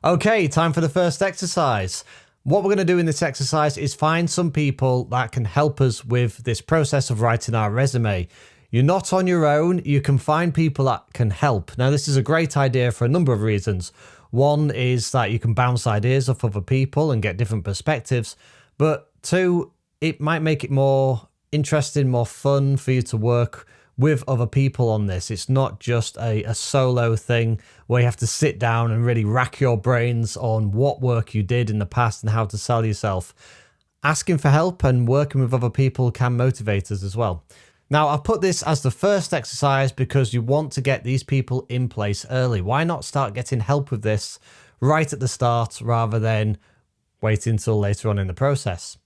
Okay, time for the first exercise. What we're going to do in this exercise is find some people that can help us with this process of writing our resume. You're not on your own. You can find people that can help. Now, this is a great idea for a number of reasons. One is that you can bounce ideas off other people and get different perspectives. But two, it might make it more interesting, more fun for you to work with other people on this. It's not just a solo thing where you have to sit down and really rack your brains on what work you did in the past and how to sell yourself. Asking for help and working with other people can motivate us as well. Now, I've put this as the first exercise because you want to get these people in place early. Why not start getting help with this right at the start rather than waiting until later on in the process?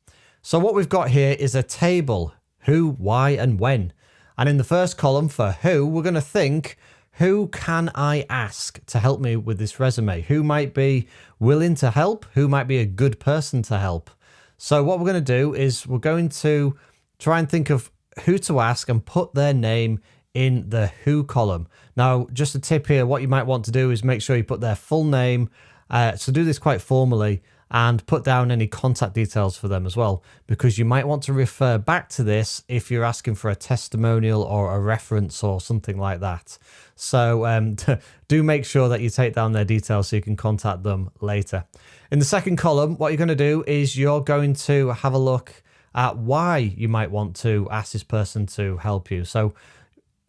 So what we've got here is a table: who, why, and when. And in the first column for who, we're going to think, who can I ask to help me with this resume? Who might be willing to help? Who might be a good person to help? So what we're going to do is we're going to try and think of who to ask and put their name in the who column. Now, just a tip here, what you might want to do is make sure you put their full name. So do this quite formally and put down any contact details for them as well, because you might want to refer back to this if you're asking for a testimonial or a reference or something like that. So do make sure that you take down their details so you can contact them later. In the second column, what you're going to do is you're going to have a look at why you might want to ask this person to help you. So,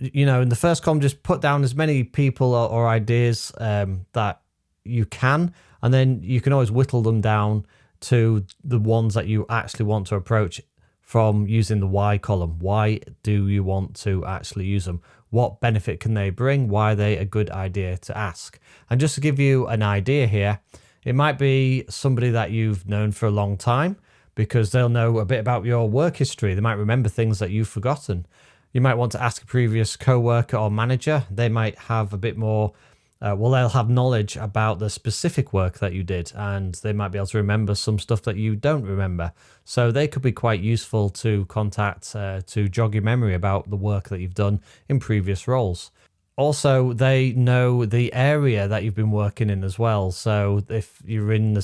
in the first column, just put down as many people or ideas that you can, and then you can always whittle them down to the ones that you actually want to approach from using the why column. Why do you want to actually use them? What benefit can they bring? Why are they a good idea to ask? And just to give you an idea here, it might be somebody that you've known for a long time, because they'll know a bit about your work history. They might remember things that you've forgotten. You might want to ask a previous co-worker or manager. They might have a bit more, they'll have knowledge about the specific work that you did, and they might be able to remember some stuff that you don't remember. So they could be quite useful to contact to jog your memory about the work that you've done in previous roles. Also, they know the area that you've been working in as well. So if you're on the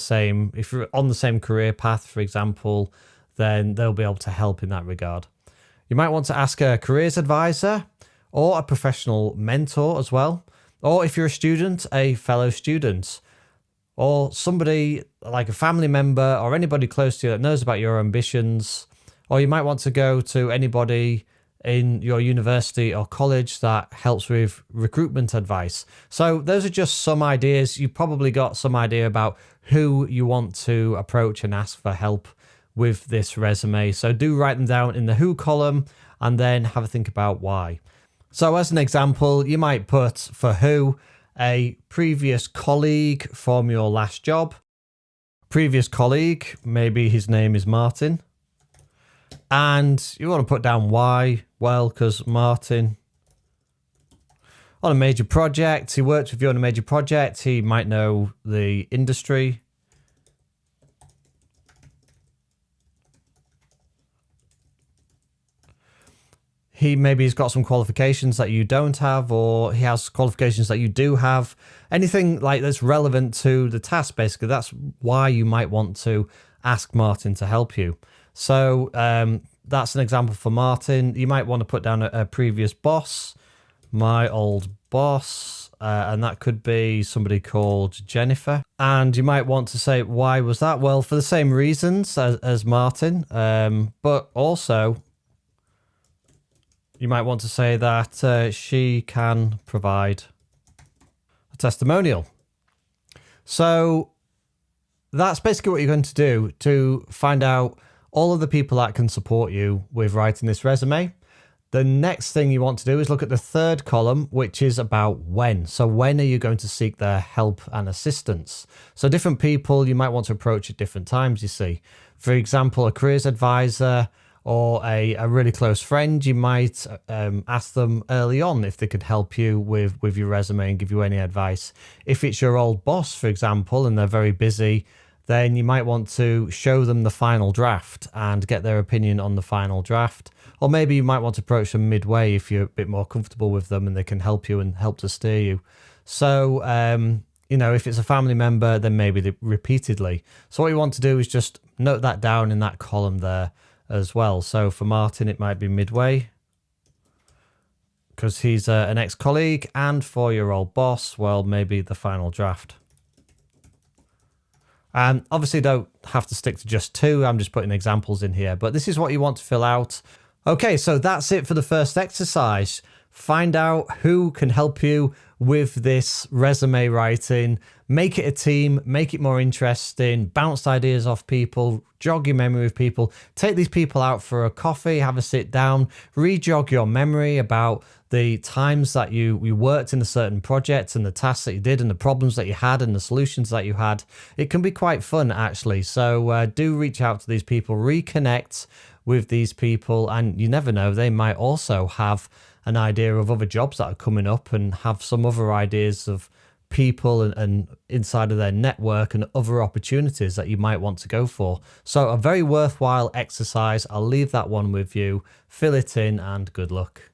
same career path, for example, then they'll be able to help in that regard. You might want to ask a careers advisor or a professional mentor as well. Or if you're a student, a fellow student, or somebody like a family member or anybody close to you that knows about your ambitions. Or you might want to go to anybody in your university or college that helps with recruitment advice. So those are just some ideas. You've probably got some idea about who you want to approach and ask for help with this resume. So do write them down in the who column and then have a think about why. So as an example, you might put for who a previous colleague from your last job. Previous colleague, maybe his name is Martin. And you want to put down why. Well, because Martin, on a major project, he worked with you on a major project. He might know the industry. He's got some qualifications that you don't have, or he has qualifications that you do have. Anything like that's relevant to the task, basically. That's why you might want to ask Martin to help you. So that's an example for Martin. You might want to put down a previous boss, my old boss, and that could be somebody called Jennifer. And you might want to say, why was that? Well, for the same reasons as Martin, but also you might want to say that she can provide a testimonial. So that's basically what you're going to do to find out all of the people that can support you with writing this resume. The next thing you want to do is look at the third column, which is about when. So when are you going to seek their help and assistance? So different people you might want to approach at different times, you see. For example, a careers advisor or a really close friend, you might ask them early on if they could help you with your resume and give you any advice. If it's your old boss, for example, and they're very busy, then you might want to show them the final draft and get their opinion on the final draft. Or maybe you might want to approach them midway if you're a bit more comfortable with them and they can help you and help to steer you. So, you know, if it's a family member, then maybe repeatedly. So what you want to do is just note that down in that column there as well. So for Martin, it might be midway because he's an ex-colleague, and for your old boss, well, maybe the final draft. Obviously don't have to stick to just 2. I'm just putting examples in here, but this is what you want to fill out. Okay, so that's it for the first exercise. Find out who can help you with this resume writing. Make it a team, make it more interesting, bounce ideas off people, jog your memory with people. Take these people out for a coffee, have a sit down, re-jog your memory about the times that you worked in a certain project and the tasks that you did and the problems that you had and the solutions that you had. It can be quite fun, actually. So do reach out to these people, reconnect with these people, and you never know, they might also have an idea of other jobs that are coming up and have some other ideas of people and inside of their network and other opportunities that you might want to go for. So a very worthwhile exercise. I'll leave that one with you. Fill it in and good luck.